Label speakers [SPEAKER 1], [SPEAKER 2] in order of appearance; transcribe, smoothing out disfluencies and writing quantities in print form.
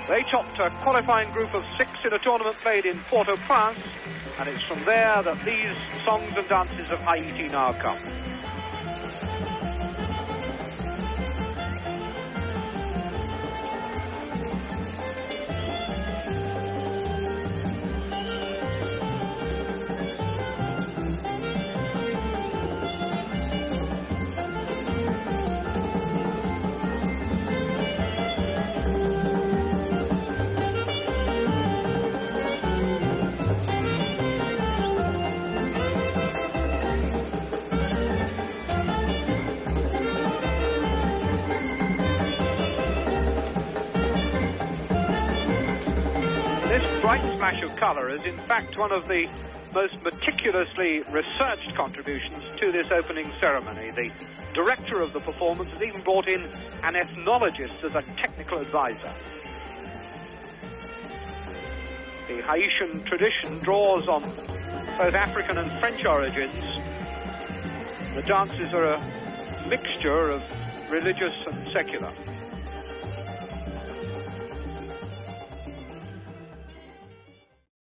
[SPEAKER 1] They topped a qualifying group of 6 in a tournament played in Port-au-Prince, and it's from there that these songs and dances of Haiti now come. This bright splash of colour is in fact one of the most meticulously researched contributions to this opening ceremony. The director of the performance has even brought in an ethnologist as a technical advisor. The Haitian tradition draws on both African and French origins. The dances are a mixture of religious and secular.